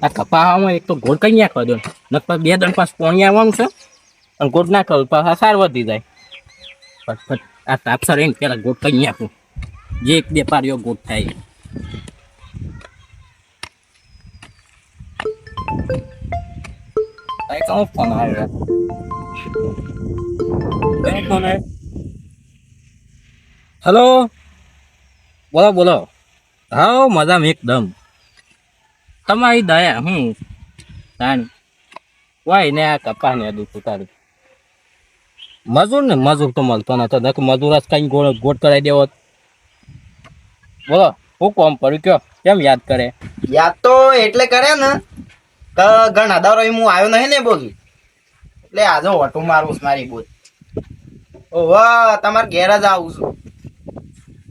આ કપાવામાં એક તો ગોળ કઈ નાખવા દો નકર 2 દણ 5 પોણી આવવાનું છે અને ગોળ ના કરું પાછા સાર વધી જાય ફટફટ આ તાપસર એને પેલા ગોળ કઈ નાખું જે 1 2 પારીઓ ગોળ થાય કઈ કહું ફોન આવ્યો કઈ ફોન આવ્યો હલો બોલો બોલો હા મજામાં એકદમ તમારી દયા તાણી વાય ને આ કપા ને દુઃખ તારું મજૂર તો મળતો નતો મજૂર જ કઈ ગોળ કરાવી દેવો બોલો હું કોમ પડ્યું કયો કેમ યાદ કરે યાદ તો એટલે કરે ને કે ઘણા દારો હું આવ્યો નહીં ને બોલું એટલે આજે ઓટો મારું મારી બોલ ઓહો તમારે ઘેર જ આવું છું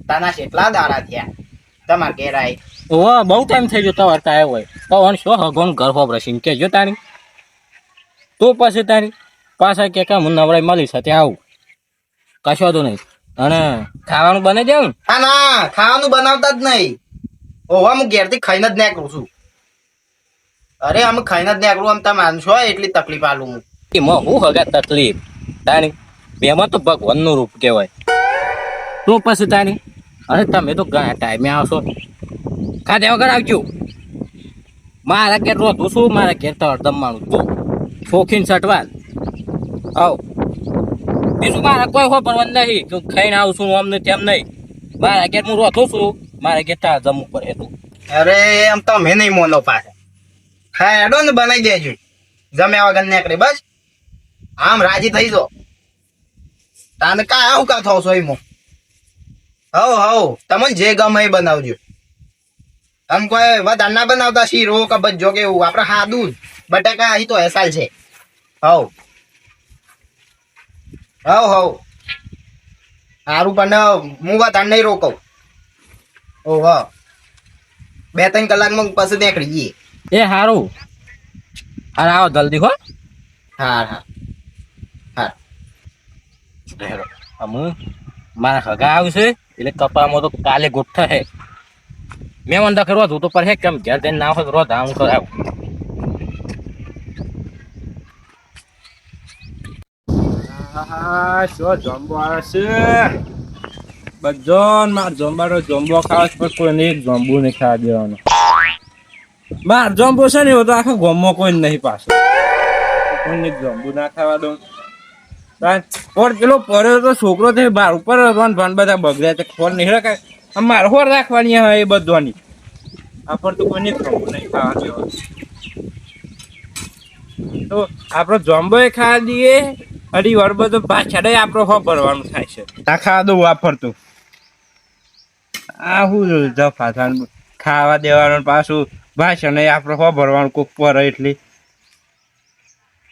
તાના કેટલા દાડા થયા તમારે ઘેર આવી ઓહો બહુ ટાઈમ થઈ ગયો તમારે કાંઈ હોય તો શું હગોન ઘર હોબરસીને કહેજો તારી તું પછી તારી પાછા કે હું નવરાઈ મળી સાથે આવું કશો તો નહીં અને ખાવાનું બનાવી દેવું હા ના ખાવાનું બનાવતા જ નહીં ઓહો હું ઘેરથી ખાઈને જ નીકળું છું અરે અમે ખાઈને જ નીકળું આમ તમે માનશો એટલી તકલીફ આલું હું એમાં હું હગા તકલીફ તારી બેમાં તો ભગવાનનું રૂપ કહેવાય તું પછી તારી અરે તમે તો ઘણા ટાઈમે આવશો ખાધે વગર આવજો મારા ઘેર રોધું છું મારા ઘેર તો અડધમ માણું તું શોખીન સટવાલ આવ બીજું મારા કોઈ હો પરવાનું નહીં તું ખાઈને આવું છું અમને તેમ નહીં મારા ઘેર હું રોધું છું મારા ઘેર તાર જમવું પડે તું અરે એમ તમે નહીં મોનો પાછા હા એડો ને બનાવી દેજો જમ્યા વગર નીકળી બસ આમ રાજી થઈ જો તાને કા આવું કા થો છો એમાં હવ તમને જે ગમે એ બનાવજો તમે કોઈ વધારે ના બનાવતા શીરો કબજો કે એવું આપણે હાદું બટાકા અહીં તો એસાલ છે હવ સારું પણ હું વધારે નહીં રોકું ઓહો 2-3 કલાકમાં પછી નીકળી જઈએ એ સારું અરે આવો જલ્દી હો હા અમે મારા હગા આવશે એટલે કપામાં તો કાલે ગોઠા હે મેં મને દખરવા તું તો પર હે કેમ ઘેર જઈને ના હોય રોધ હું કરાવું શું જોમ્બો આવે છે બધો માર જોમ્બારો જોમ્બો ખાવા પણ કોઈને એક જોમ્બો નહીં ખાવા દેવાનો માર જોમ્બો છે ને એવો તો આખા ગોમમાં કોઈ નહીં પાછો કોઈને જોમ્બો ના ખાવા દઉં પેલો પડ્યો તો છોકરો છે બાર ઉપર ભાન બધા બગડ્યા છે ખોર નહીં રખાય મારે ખોર રાખવાની હોય એ બધોની આ પર તો કોઈને જોમ્બો નહીં ખાવા દેવાનો તો આપણો જોમ્બો એ ખાવા દઈએ અઢી વાર બધો પાછળ આપણો હો ભરવાનું થાય છે આ ખાવા દઉં વાપરતું આ શું જફા ખાવા દેવાનું પાછું ભાષણ આપણે હો ભરવાનું કોક પર એટલી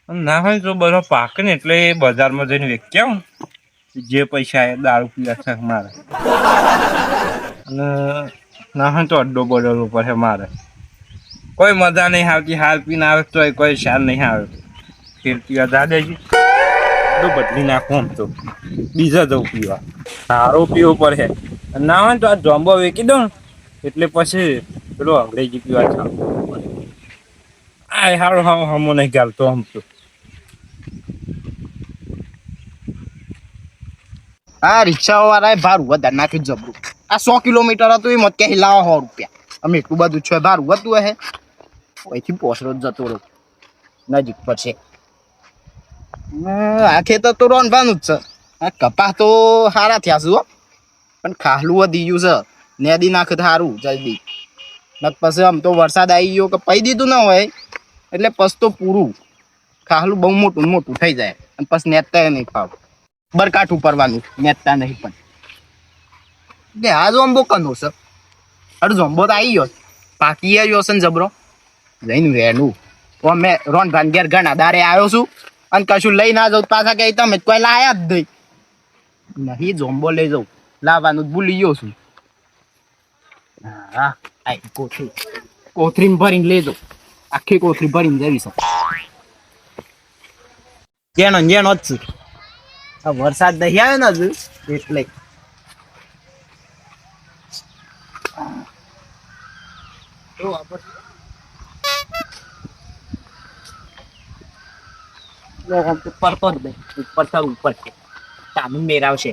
ના હોય તો બધો પાકે ને એટલે બજારમાં જઈને વેચ્યા જે પૈસા એ દારૂ પીવા છે મારે અને ના હોય તો અડ્ડો બદલવો પડે મારે કોઈ મજા નહીં આવતી હાલ પીને આવે તો કોઈ શાર નહીં આવે ફેર પીવા જા દેજી તો બદલી નાખું આમ તો બીજા જવું પીવા સારો પીવો પડે ના હોય તો આ જોમ્બો વેચી દઉં એટલે પછી પેલો અંગ્રેજી પીવા ચાલુ પડે આ હારો હમો નહીં ગાલતો આમ તો હા રિક્ષા વાળાએ ભાડું વધારે નાખ્યું જબરું આ 100 કિલોમીટર હતું એ મત ક્યાંય લાવો 100 રૂપિયા અમે એટલું બધું છે ભાડું હતું હે અહીંથી પોસરો જ જતો રહો નજીક પર છે આ ખેતર તો રોનવાનું જ છે આ કપાસ તો સારા થયા છે પણ ખાલું વધી ગયું છે નેદી નાખે સારું જલ્દી પછી આમ તો વરસાદ આવી ગયો કે પઈ દીધું ના હોય એટલે પછી તો પૂરું ખાલું બહુ મોટું થઈ જાય અને પછી નેતા નહીં ખાવ બરકાઠું પડવાનું નેતા નહીં પણ એટલે આ જોમ્બો કનો છે અરે જોમ્બો તો આવી ગયો પાકી આવ્યો છે ને જબરો જઈને વેનું તો મેં રોન ભાન ઘેર ઘણા દારે આવ્યો છું અને કશું લઈ ના જાઉં પાછા કે તમે કોઈ લાયા જ નહીં જોમ્બો લઈ જાઉં લાવવાનું ભૂલી ગયો છું હા કોથરીને ભરીને લઈ જાઉં આખી કોથરી ભરીને જવી છે જેનો જ છે વરસાદ નહીં આવ્યો ને હજુ એટલે ઉપર તો જ બે ઉપર સર ઉપર છે તાનું મેરાવશે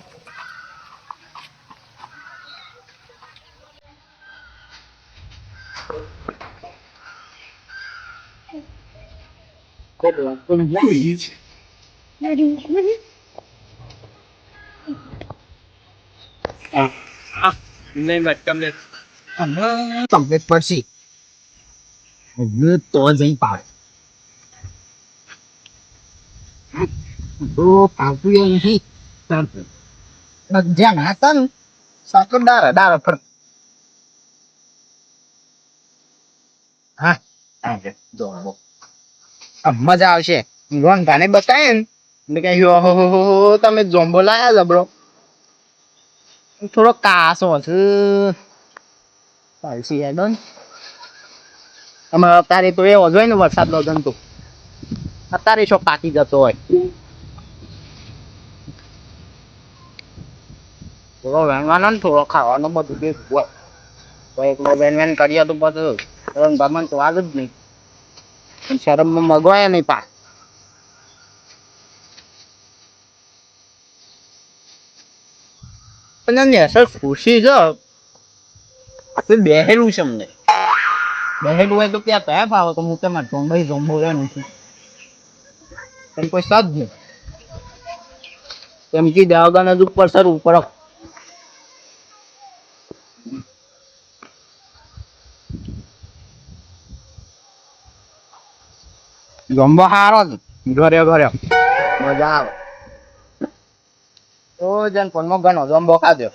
નહીં વાત તમને કમ્પ્લીટ પડશે હવે તો જઈ પાડ તો પાવતું એ નથી જ્યાં હતા ને સાકો ડારા પર હા જો મજા આવશે રોન ભાને બતાવે ને એટલે કે હો તમે જોમ્બો લાયા જબરો થોડો કાસો છે પાલસી હેડો ને અમારે અત્યારે તો એવો જ હોય ને વરસાદ લગન તો અત્યારે શું પાકી જતો હોય થોડો વેણવાનો ને થોડો ખાવાનો બધું ભેગું હોય તો એકલો વેન કરીએ તો બધું ભગવાન તો આજ જ નહીં પણ શરમમાં મગવાય નહીં પા પણ એની અસર ખુશી છે બેહેલું છે અમને બેહેલું હોય તો ત્યાં કયા ભાવ તો હું તેમાં જોંભાઈ જોંબો નથી પણ કોઈ સાદ નહીં એમ કી દેવાગા જ ઉપર સર ઉપર જોંબો હારો જ ઘરે મજા આવે તો જન ફોનમાં ઘણો જોંબો ખાધો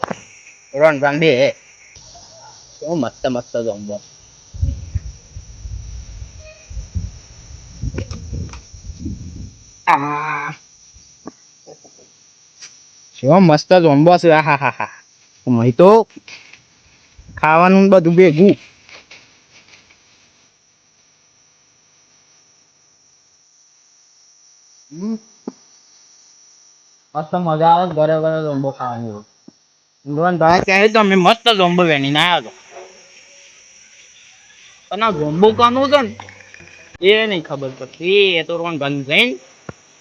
રણ રાંધી હે શું મસ્ત જોંબો શું મસ્ત જોંબો છે હા હા હા મહી તો ખાવાનું બધું ભેગું મસ્ત મજા આવે ઘરે જોંબો ખાવાની રોહન ભાઈ કહે તો અમે મસ્ત જોંબો વેણી ના આવ્યો પણ આ જોંબો કાનું છે ને એ નહીં ખબર પડતી એ તો રોહન ભાઈ જઈને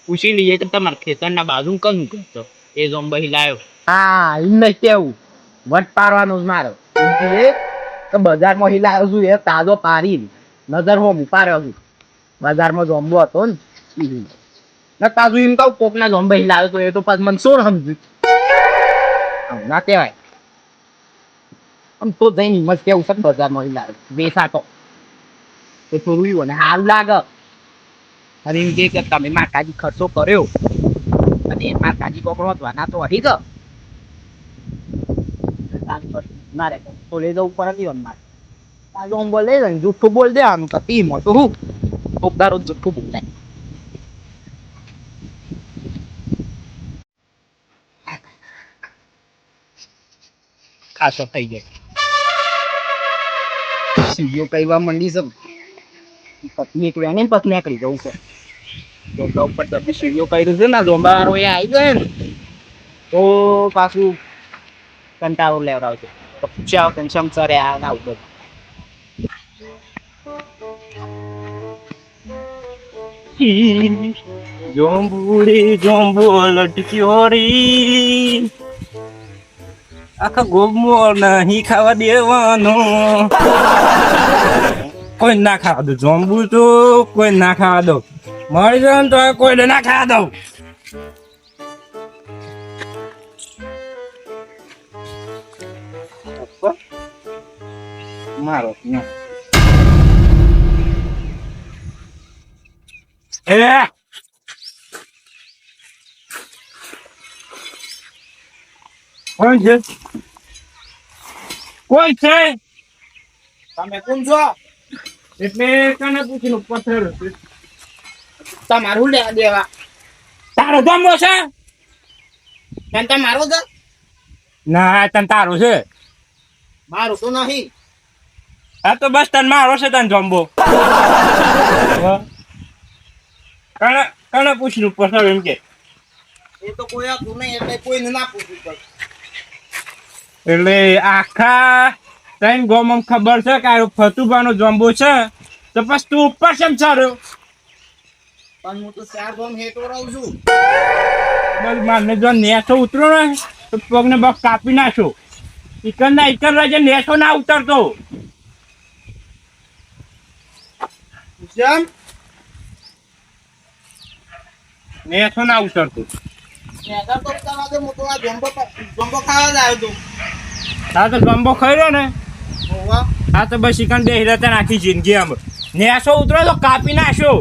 પૂછી લઈએ તો તમારા ખેતરના બાજુ કનું કરતો એ જોંબો લાવ્યો હા એમ નહીં કેવું વટ પાડવાનું જ મારો તો બજારમાં હિલાયો છું એ તાજો પારી નજર હોમ પાડ્યો છું બજારમાં જોંબો હતો ને તાજુ એમ કહું કોકના જોંબો હિલાયો તો એ તો પાછ મને શું સમજ્યું ના કહેવાય આમ તો જઈને મસ્ત કેવું છે બજારમાં હિલાયો બેસાતો તો થોડું એવું ને સારું લાગે અને એમ કે તમે માતાજી ખર્ચો કર્યો અને માતાજી કોકડો વાના તો હરી ગયો મારે તો લઈ જવું પડે મારે જોંબો લઈ જાય જૂઠું બોલ દે આનું તો ટીમ તો હું કોકદારો જૂઠું બોલાય ખાસો થઈ જાય સીડીઓ કઈવા મંડી છે પત્ની એક વેણી પછી નીકળી જવું છે જોંબા ઉપર તમે સીડીઓ કર્યું છે ને જોંબાવાળો એ આવી ગયો ને તો પાછું કંટાળો લેવડાવજો તો પૂછ્યા વખતે સમસરે આ બધું જોંબો લટક્યો રી આખા ગોમો નહીં ખાવા દેવાનો કોઈ ના ખાવા દો જોંબુ તો કોઈ ના ખાવા દો મળી જાય ને તો કોઈને ના ખાવા દઉં મારો એ કોણ છે તમે કોણ છો એટલે કને પૂછીને પથ્થર તમારું લેવા દેવા તારો જમવો છે તમારું છે ના તને તારું છે મારું તો નહીં આ તો બસ તને મારો છે તને જમવો કને પૂછીને પથ્થર એમ કે એ તો કોઈ હતું નહીં એટલે કોઈને ના પૂછવું પડે એટલે આખા તને ગોમમ ખબર છે કે આ ફતુભાનો જમ્બો છે તો પછી તું ઉપર કેમ ચાલ્યો પણ હું તો 4 ગામ હેઠો રહું છું. બસ મારને જો નેસો ઉતરો ને તો પગને બસ કાપી નાખો. ઈકર ના ઈકર રહેજે, નેસો ના ઉતરતો. કેમ? નેસો ના ઉતરતો. નેતા તો ઉતારવા દે, હું તો આ જમ્બો ખાવા જ આવ્યો તો. હા તો ગંબો ખાઈ રહ્યો ને, હોવા. હા તો બસ ઈકન બેહી રહેતા આખી જિંદગી આમ. નેસો ઉતરો તો કાપી નાખો.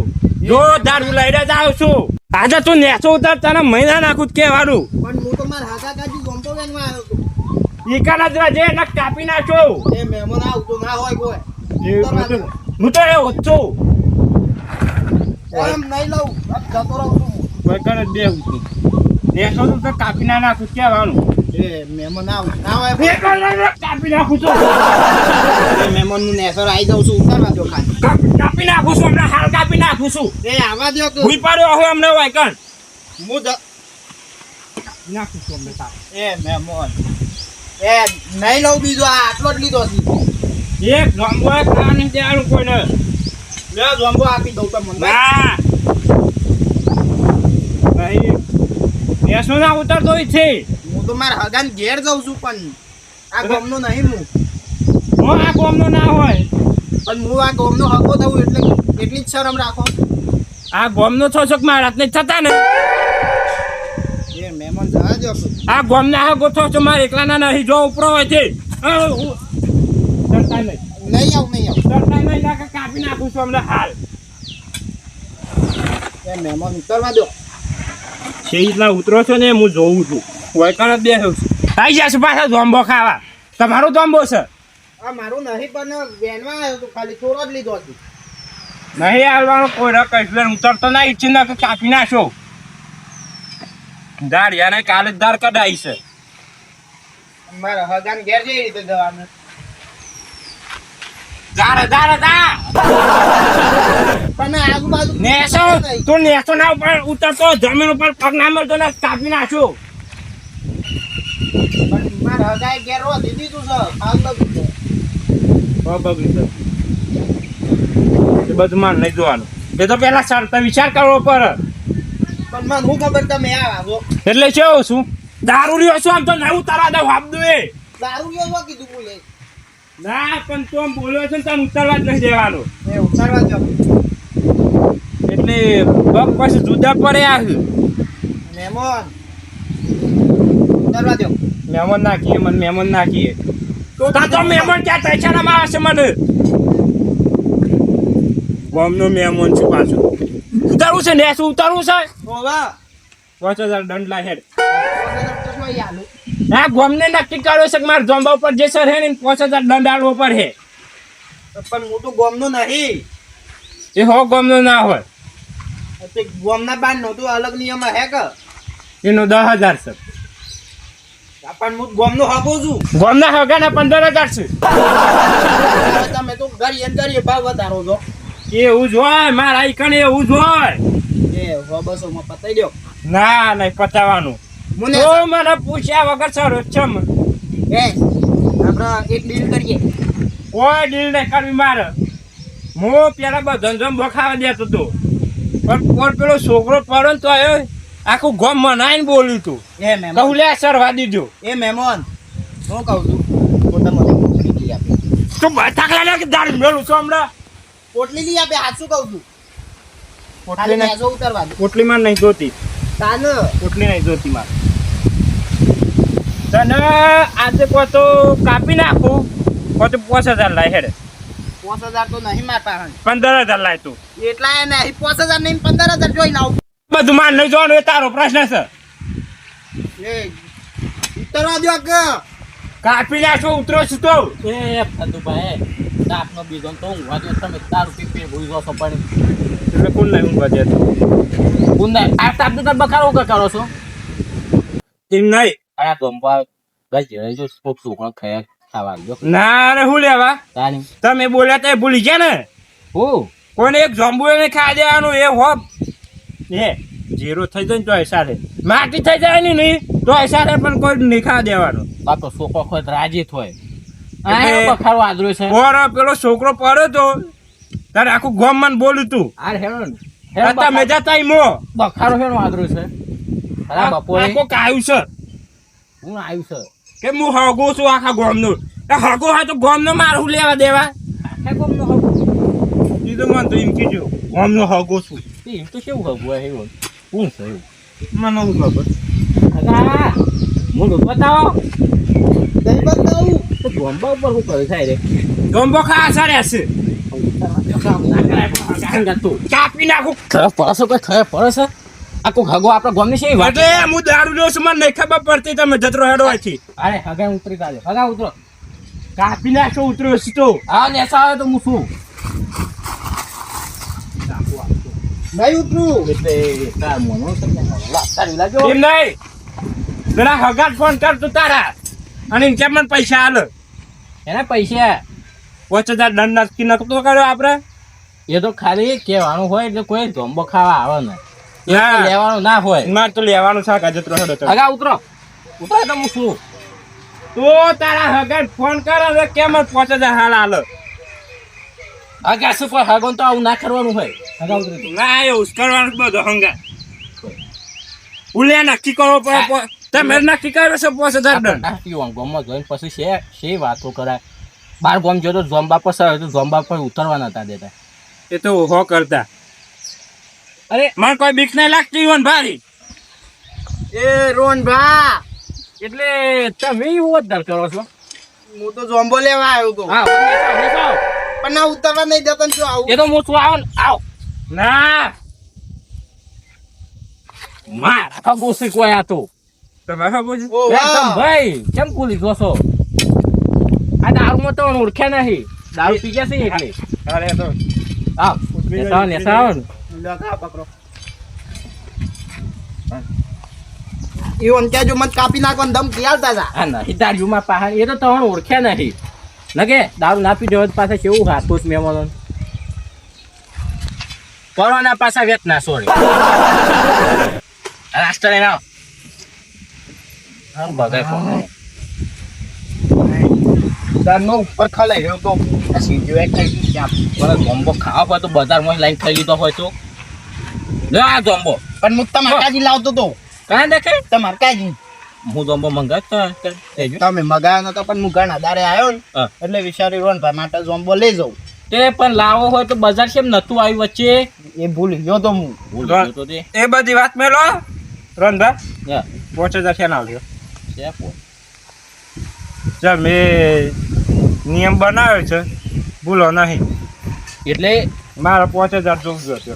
જો દારૂ લઈ રહ્યા જાવ છું. આજે તું નેસો ઉતાર તને મહિના નાખું જ કહેવાનું. પણ હું તો મારા હાકા કાજી જમ્બો વેનમાં આવ્યો તો. ઈકન જ રહેજે એટલે કાપી નાખો. એ મહેમાન આવતો ના હોય કોઈ. હું તો એ ઓછું એમ નહીં લઉં, જતો રહું છું. વગર જ બેહું છું. નેસો તો કાપી ના નાખું જ કહેવાનું. એ મહેમાન ના હોય કાપી નાખું છું. એ મહેમાનનું નેસર આવી જાઉં છું, ઉતારવા દો ખાલી. કાપી નાખું છું, હમણાં હાલ કાપી નાખું છું. એ આવા દો કે ભૂઈ પાડ્યો હોય અમને વાયકન હું નાખું છું અમને તાપ. એ મહેમાન એ નહીં લઉં બીજો, આ આટલો જ લીધો છે. એક જમ્બો ખાવા નહીં દેવાનું કોઈને. લે જમ્બો આપી દઉં તમને. ના નહીં નેસો ના ઉતરતો હોય છે. હું તો મારા હગાન ઘેર જાઉં છું, પણ આ ગામનો નહીં હું. હું આ કોમનો ના હોય. પણ હું આ ગામનો હગો થવું એટલે એટલી જ શરમ રાખો. આ ગોમનો છો છો મારા હાથ નહીં થતા ને. એ મહેમાન જવા દો. આ ગોમના હા ગોઠો છો મારે એકલાના નહીં. જો ઉપરો હોય છે ચડતા નહીં. નહીં આવું નહીં આવું. ચડતા નહીં નાખે કાપી નાખું છું અમને હાલ. એ મહેમાન ઉતરવા દો. શેરીના ઉતરો છો ને હું જોઉં છું. વૈકણ જ બેસું છું. આવી જશે પાછા જોંબો ખાવા. તમારો જોંબો છે આ મારું નહીં, પણ વેનમાં આવ્યો તો ખાલી થોડો જ લીધો હતો. નહીં આવવાનો કોઈ રકમ ઉતરતો ના ઈચ્છી ના કે કાપી નાખો. દાળ યાને કાલે જ દાળ કઢાઈ છે. મારા હગાન ઘેર જઈ રીતે જવાનું. દાળ દાળ દાળ પણ આજુબાજુ નેસો તું નેસો ના ઉપર ઉતરતો જમીન ઉપર પગ ના મળતો ને કાપી નાખો. પણ મારા હગાએ ઘેર હો દીધી તું છે ખાવ બધું છે. બગડી એ બધું મારે નહીં જોવાનું. એ તો પેલા સર વિચાર કરવો પડે. પણ મને હું ખબર તમે આવો એટલે કેવું છું દારૂ રહ્યો છું આમ તો નહીં ઉતારવા દઉં આપદું એ. દારૂ લેવા કીધું બોલે. ના પણ તું આમ બોલ્યો છે ને તને ઉતારવા જ નહીં દેવાનો. એ ઉતારવા દો. એટલે પગ પછી જુદા પડ્યા છે. મહેમાન ઉતારવા દો. મહેમાન નાખીએ મને મહેમાન નાખીએ તો મહેમાન ક્યાં પૈસાના આવે છે મને. ગામનો મહેમાન છું પાછું. ઉતારવું છે ને શું ઉતારવું છે. હોવા 5000 દંડ લાય હેડ. તો કોઈ આલુ. હા ગામને નક્કી કર્યો છે કે મારા જોંબા ઉપર જે સર હે ને 5000 દંડ આલવો પડે. પણ હું તો ગોમનો નહીં. એ હો ગામનો ના હોય. તે ગોમના બાર નો તો અલગ નિયમ હે કે. એનો 10000 છે. પણ હું ગોમનો હગો છું. ગામના હગાના 15000 છે. તમે તો ઘરી ભાવ વધારો છો. એવું જ હોય મારા ઈકણે એવું જ હોય. એ હો બસો માં પતાઈ દો. ના નહીં પતાવવાનું. મને તો મને પૂછ્યા વગર સર ચમ એ આપણે એક ડીલ કરીએ. કોઈ ડીલ નહીં કરવી મારે. હું પેલા બધા જમવા ખાવા દેતો હતો પણ પેલો છોકરો પડ્યો ને તો આખું ગમ મનાઈને બોલ્યું તું. એ મહેમાન કહું લે સરવા દીધો. એ મહેમાન હું કહું છું પોતામાં પોટલી લઈ આપે. તું બતાકલા લે કે દારૂ મેળું છું હમણાં. પોટલી લઈ આપે હાથ શું કહું છું. પોટલી નહીં ખાલી ઉતારવા દે. પોટલીમાં નહીં જોતી. તાન પોટલી નહીં જોતી મારે. તને આજે કોઈ તો કાપી નાખું કોઈ તો 5000 લાય હેડે. 5000 તો નહીં માર પાસે. 15000 લાય તું. એટલા એ નહીં 5000 નહીં 15000 જોઈ લાવ. બધું માર નહીં જોવાનું એ તારો પ્રશ્ન છે. એ ઉતારવા દો કે કાપી નાખો ઉતરો છું તો. એ ફતુભાઈ તાપનો બીજો તો હું વાજો તમે દારૂ પી ભૂલી જશો પણ એટલે કોણ નહીં ઊંઘવા દેતું. ગુંદા આ તાપ તો બખારો કે કરો છો તેમ નહીં. આ ગંબા ગઈ રહી જો સ્પોક સુકણ ખાવા દો ના રે હું લેવા તાની તમે બોલ્યા તો ભૂલી ગયા ને. હું કોઈને એક જોંબુ એને ખાઈ દેવાનું એ હોપ એ જીરો થઈ જાય ને તો એસારે માટી થઈ જાય ને નહીં તો એસારે પણ કોઈ નહીં ખાવા દેવાનું. આ તો સોકો ખોત રાજી થોય એટલે આ બખારો આદરો છે ઓર પેલો છોકરો પડ્યો તો તારે આખું ગામ માં બોલ્યું તું આ હેરો ને તમે જતા ઈમો બખારો છે વાદરું છે અરે બપોરે કોક આવ્યું છે હું આવ્યું છે કે હું હગો છું આખા ગામનું એ હગો હોય તો ગામનો મારું લેવા દેવા આખા ગામનો હગું એ તો મને તો એમ કીધું ગામનો હગો છું એમ તો કેવું હગું હોય એવું કોણ છે એવું મને શું ખબર હગા મોઢું બતાવો નહીં બતાવું તો ગોંબા ઉપર શું કરે થાય રે ગંબો ખા સારે હશે કાપી નાખું ખરાબ પડશે કોઈ ખરાબ પડશે આ કોઈ હગો આપણા ગામની છે વાત એટલે હું દારૂ લઉં છું મને નહીં ખબર પડતી તમે જતરો હેડો અહીંથી અરે હગા ઉતરી કાઢે હગા ઉતરો કાપી નાખો ઉતર્યો છે તો આ નેસા આવે તો હું શું નહીં ઉતરું એટલે તાર મોનો તમને તારી લાગ્યો એમ નહીં પેલા હગાત ફોન કર તું તારા અને કેમ મને પૈસા હાલ એના પૈસા 5000 દંડ નક્કી નતો કર્યો આપણે એ તો ખાલી કહેવાનું હોય એટલે કોઈ ધોંબો ખાવા આવે ને એ તો ના. લેવાનું ના હોય મારે તો લેવાનું છે આ જતરો હેડો તો હગા ઉતરો ઉતરો તો હું શું તો તારા હગાત ફોન કર હવે કેમ 5000 હાલ હાલ હગા શું કોઈ હગો તો આવું ના કરવાનું હોય હગા ઉતરો તું. ના એવું જ કરવાનું જ બધું હંગા ઉલે નક્કી કરવો પડે તમે નક્કી કર્યો છે 5000 દંડ આ પીવાનું ગામમાં જોઈને પછી છે વાતો કરાય બાર ગામ જો તો ઝોમ્બા પર સર તો ઝોમ્બા પર ઉતરવા નતા દેતા એ તો હો કરતા અરે મને કોઈ બીક નહીં લાગતી હોય ને ભારી એ રોન ભા એટલે તમે એવું વધાર કરો છો હું તો જોમ્બો લેવા આવ્યો તો હા નેસો. પણ ના ઉતરવા નહીં દેતા ને જો આવું એ તો હું શું આવો ને આવ ના મારા ખગો શીખવાય આ તો તમે ખબર છે ઓ એકદમ વાહ ભાઈ કેમ ભૂલી જોશો આ દારૂમાં તો ઓળખ્યા નહીં દારૂ પી ગયા છે એટલે અરે તો આવ નેસા આવો ને લગા પકડો ઈવન કે જો મત કાપી નાખવાનો દમ ક્યાલતા હતા હા નહીં દારૂમાં પાહા એ તો તમને ઓળખ્યા નહીં લગે દારૂ ના પી દેવા પાછા કેવું હાથું જ મહેમાનો કોરોના પાછા વેત ના સોરી રાષ્ટ્ર લઈને આવ હા બગાય ફોન દાનો ઉપર ખલાઈ રહ્યો તો આ સીધો એક થઈ ગયા મને જોમ્બો ખાવા હોય તો બજારમાં લાઈન ખાઈ લીધો હોય તો લે આ જોમ્બો પણ હું તમારે કાજી લાવતો તો કાં દેખે તમારે કાજી હું જોમ્બો મંગાવતો તેજો તમે મગાયો નતો પણ હું ઘણા દારે આવ્યો ને હા. એટલે વિચારી રોન ભાઈ માટે જોમ્બો લઈ જાઉં તે પણ લાવો હોય તો બજાર કેમ નતું આવ્યું વચ્ચે એ ભૂલી ગયો તો હું ભૂલ ગયો તો તે એ બધી વાત મેલો રનભા હા 5000 છે ના આવ્યો છે ફોન ચાલ મેં નિયમ બનાવ્યો છે ભૂલો નહીં એટલે મારા 5000 જોજો છે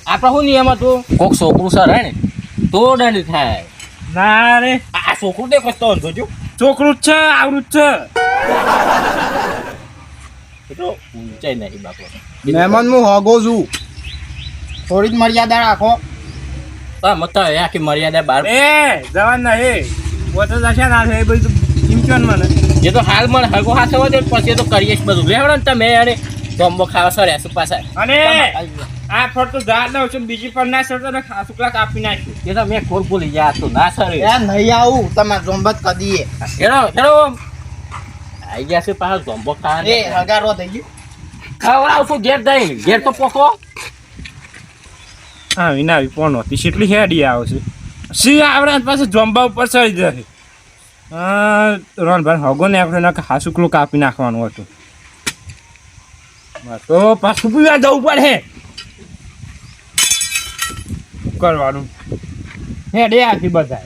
આપણે શું નિયમ હતું કોક છોકરું સર હે ને તો દંડ થાય ના રે આ છોકરું દેખો તો જોજો છોકરું જ છે આવડું જ છે એ તો ઊંચાઈ નહીં બાપો મહેમાન હું હોગો છું થોડી જ મર્યાદા રાખો હા મત આખી મર્યાદા બાર એ જવાન ના એ 5000 છે ના એ બધું ચીમચોન મને એ તો હાલ મને હગો હાથે હોય તો પછી તો કરીએ જ બધું લેવડો ને તમે અરે જોમ્બો ખાવા સર શું પાછા અને આ ફરતો ઝાડ ના છે બીજી પર ના સરતો ને શુક્લા કાપી નાખ્યું એ તો મેં ખોર બોલી ગયા તો ના સર એ નહીં આવું તમારે જોમ્બત કદીએ હેરો હેરો આઈ ગયા છે પાછા જોમ્બો એ ખાવા હગારો થઈ ગયું ખવડાવશું ઘેર દઈ ઘેર તો પોકો હા વિના પોનો હતી કેટલી હેડી આવે છે સી આવડે પાસે જોંબા ઉપર ચડી જશે રોનભાઈ હગો ને આપણે ના હાસુકલું કાપી નાખવાનું હતું તો પાછું પીવા જવું પડે કરવાનું હેડે આખી બધા